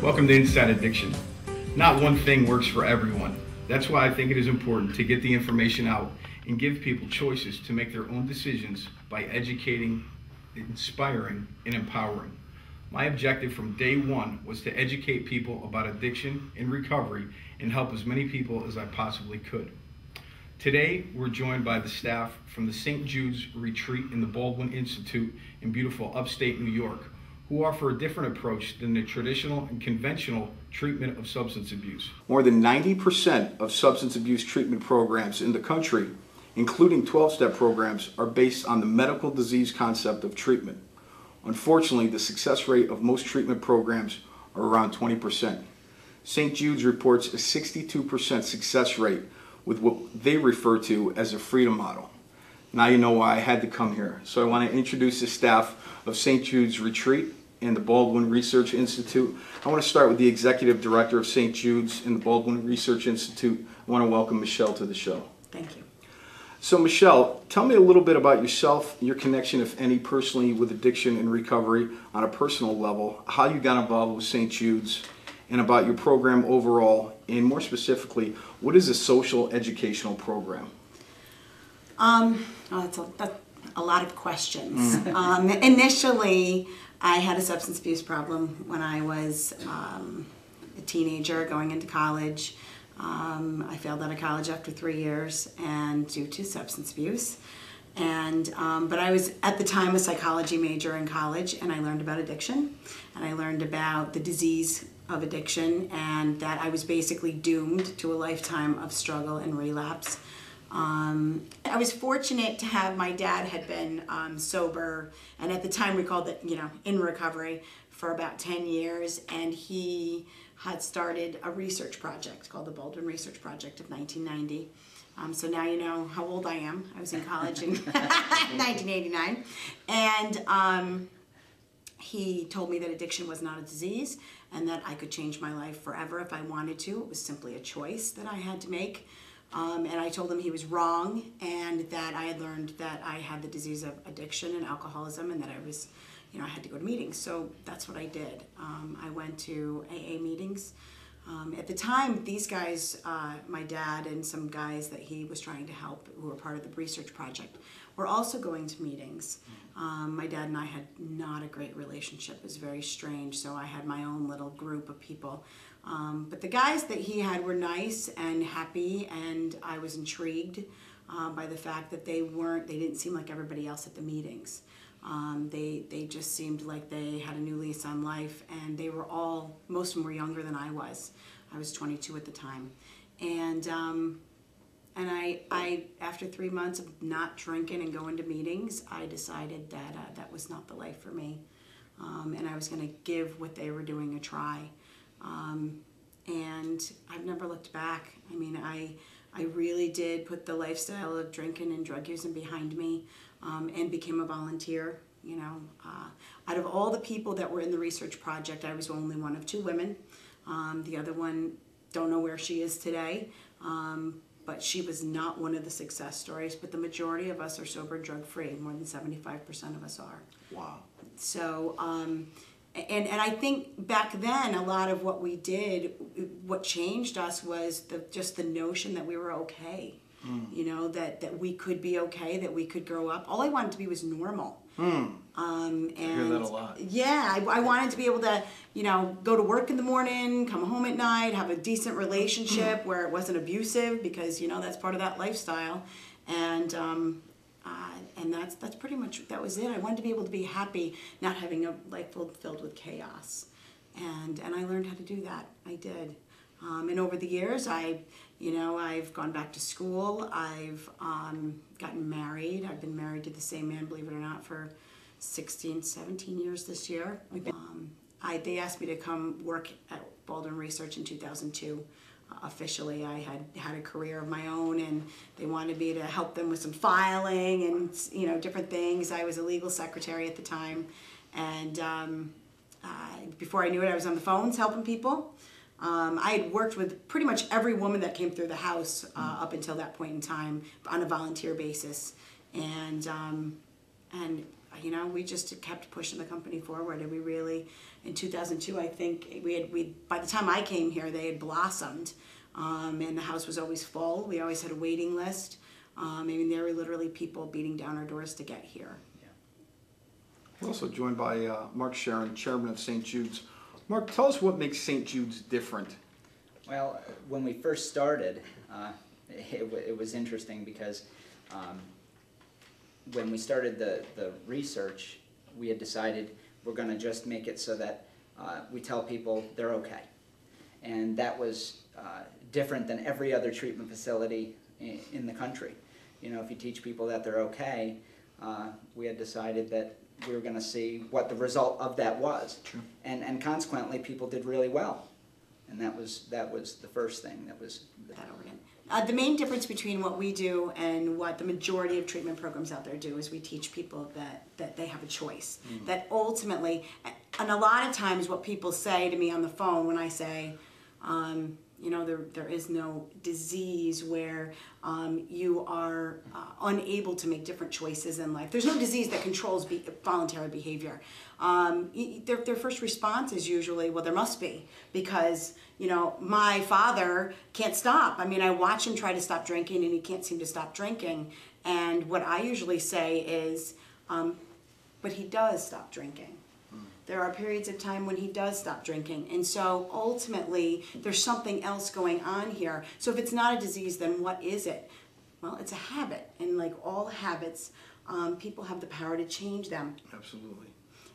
Welcome to Inside Addiction. Not one thing works for everyone. That's why I think it is important to get the information out and give people choices to make their own decisions by educating, inspiring, and empowering. My objective from day one was to educate people about addiction and recovery and help as many people as I possibly could. Today, we're joined by the staff from the St. Jude's Retreat in the Baldwin Institute in beautiful upstate New York, who offer a different approach than the traditional and conventional treatment of substance abuse. More than 90% of substance abuse treatment programs in the country, including 12-step programs, are based on the medical disease concept of treatment. Unfortunately, the success rate of most treatment programs are around 20%. St. Jude's reports a 62% success rate with what they refer to as a freedom model. Now you know why I had to come here. So I want to introduce the staff of St. Jude's Retreat and the Baldwin Research Institute. I want to start with the Executive Director of St. Jude's and the Baldwin Research Institute. I want to welcome Michelle to the show. Thank you. So Michelle, tell me a little bit about yourself, your connection, if any, personally with addiction and recovery on a personal level, how you got involved with St. Jude's, and about your program overall, and more specifically, what is a social educational program? That's a lot of questions. Initially, I had a substance abuse problem when I was a teenager going into college. I failed out of college after 3 years and due to substance abuse. And but I was at the time a psychology major in college, and I learned about addiction, and I learned about the disease of addiction, and that I was basically doomed to a lifetime of struggle and relapse. I was fortunate to have, my dad had been sober, and at the time we called it, in recovery for about 10 years, and he had started a research project called the Baldwin Research Project of 1990. So now you know how old I am. I was in college in 1989, and he told me that addiction was not a disease and that I could change my life forever if I wanted to. It was simply a choice that I had to make. And I told him he was wrong, and that I had learned that I had the disease of addiction and alcoholism, and that I was, I had to go to meetings. So that's what I did. I went to AA meetings. At the time, these guys, my dad and some guys that he was trying to help who were part of the research project, were also going to meetings. My dad and I had not a great relationship. It was very strange, so I had my own little group of people. But the guys that he had were nice and happy, and I was intrigued by the fact that they didn't seem like everybody else at the meetings. They just seemed like they had a new lease on life, and they were most of them were younger than I was. I was 22 at the time. And I after 3 months of not drinking and going to meetings, I decided that that was not the life for me. And I was going to give what they were doing a try. And I've never looked back. I mean, I really did put the lifestyle of drinking and drug using behind me, and became a volunteer. Out of all the people that were in the research project, I was only one of 2 women. The other one, don't know where she is today, but she was not one of the success stories. But the majority of us are sober and drug-free. More than 75% of us are. Wow. So, and I think back then, a lot of what we did, what changed us was just the notion that we were okay. That we could be okay, that we could grow up. All I wanted to be was normal. And I hear that a lot. Yeah, I wanted to be able to, go to work in the morning, come home at night, have a decent relationship where it wasn't abusive, because, that's part of that lifestyle. And that's pretty much, that was it. I wanted to be able to be happy, not having a life filled with chaos. And I learned how to do that. I did. And over the years, I've gone back to school. I've gotten married. I've been married to the same man, believe it or not, for 16, 17 years this year. They asked me to come work at Baldwin Research in 2002. Officially, I had a career of my own, and they wanted me to help them with some filing and different things. I was a legal secretary at the time, and before I knew it, I was on the phones helping people. I had worked with pretty much every woman that came through the house up until that point in time on a volunteer basis, and And you know, we just kept pushing the company forward, and we really, in 2002, I think we by the time I came here, they had blossomed, and the house was always full. We always had a waiting list. I mean, there were literally people beating down our doors to get here. Yeah. We're also joined by Mark Sharon, chairman of St. Jude's. Mark, tell us what makes St. Jude's different. Well, when we first started, it was interesting because when we started the research, we had decided we're going to just make it so that we tell people they're okay. And that was different than every other treatment facility in the country. You know, if you teach people that they're okay, we had decided that we were going to see what the result of that was. True. And consequently, people did really well. And that was the first thing. That was That organ. The main difference between what we do and what the majority of treatment programs out there do is we teach people that they have a choice. Mm. That ultimately, and a lot of times what people say to me on the phone when I say, you know, there is no disease where you are unable to make different choices in life. There's no disease that controls voluntary behavior. Their first response is usually, well, there must be, because, you know, my father can't stop. I mean, I watch him try to stop drinking and he can't seem to stop drinking. And what I usually say is, but he does stop drinking. There are periods of time when he does stop drinking. And so ultimately, there's something else going on here. So if it's not a disease, then what is it? Well, it's a habit. And like all habits, people have the power to change them. Absolutely.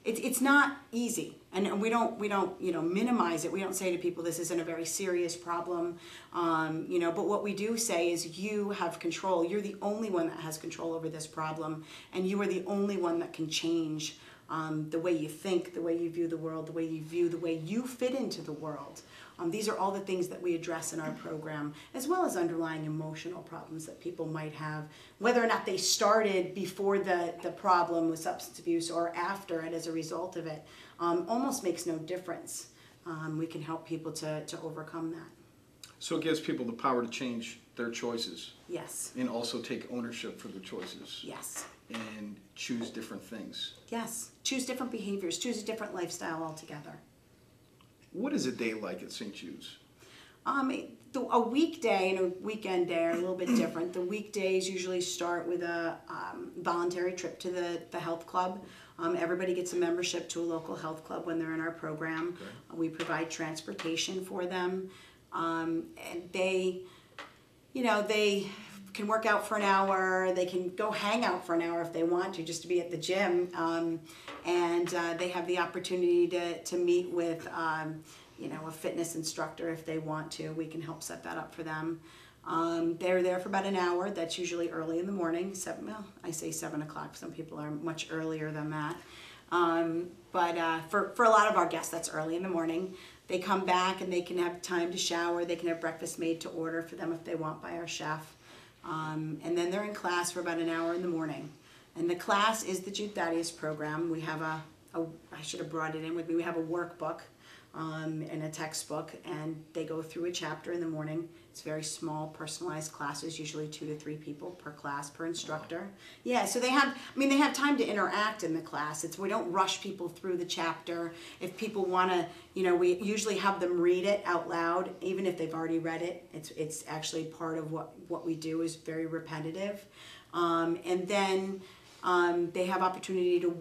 It's not easy. And we don't you know, minimize it. We don't say to people, this isn't a very serious problem. You know, but what we do say is you have control. You're the only one that has control over this problem. And you are the only one that can change the way you think, the way you view the world, the way you fit into the world. These are all the things that we address in our program, as well as underlying emotional problems that people might have, whether or not they started before the problem with substance abuse or after it as a result of it. Almost makes no difference. We can help people to overcome that. So it gives people the power to change their choices. Yes. And also take ownership for their choices. Yes. And choose different things. Yes. Choose different behaviors. Choose a different lifestyle altogether. What is a day like at St. Jude's? A weekday and a weekend day are a little bit different. The weekdays usually start with a voluntary trip to the health club. Everybody gets a membership to a local health club when they're in our program. Okay. We provide transportation for them. And they, you know, they can work out for an hour. They can go hang out for an hour if they want to, just to be at the gym. And they have the opportunity to meet with, you know, a fitness instructor if they want to. We can help set that up for them. They're there for about an hour. That's usually early in the morning. Well, I say 7 o'clock. Some people are much earlier than that. But for a lot of our guests, that's early in the morning. They come back and they can have time to shower. They can have breakfast made to order for them if they want by our chef. And then they're in class for about an hour in the morning. And the class is the Jude program. We have I should have brought it in with me. We have a workbook and a textbook, and they go through a chapter in the morning. It's very small, personalized classes, usually 2 to 3 people per class, per instructor. Yeah, so they have time to interact in the class. We don't rush people through the chapter. If people want to, you know, we usually have them read it out loud, even if they've already read it. It's actually part of what we do is very repetitive. And then they have opportunity to work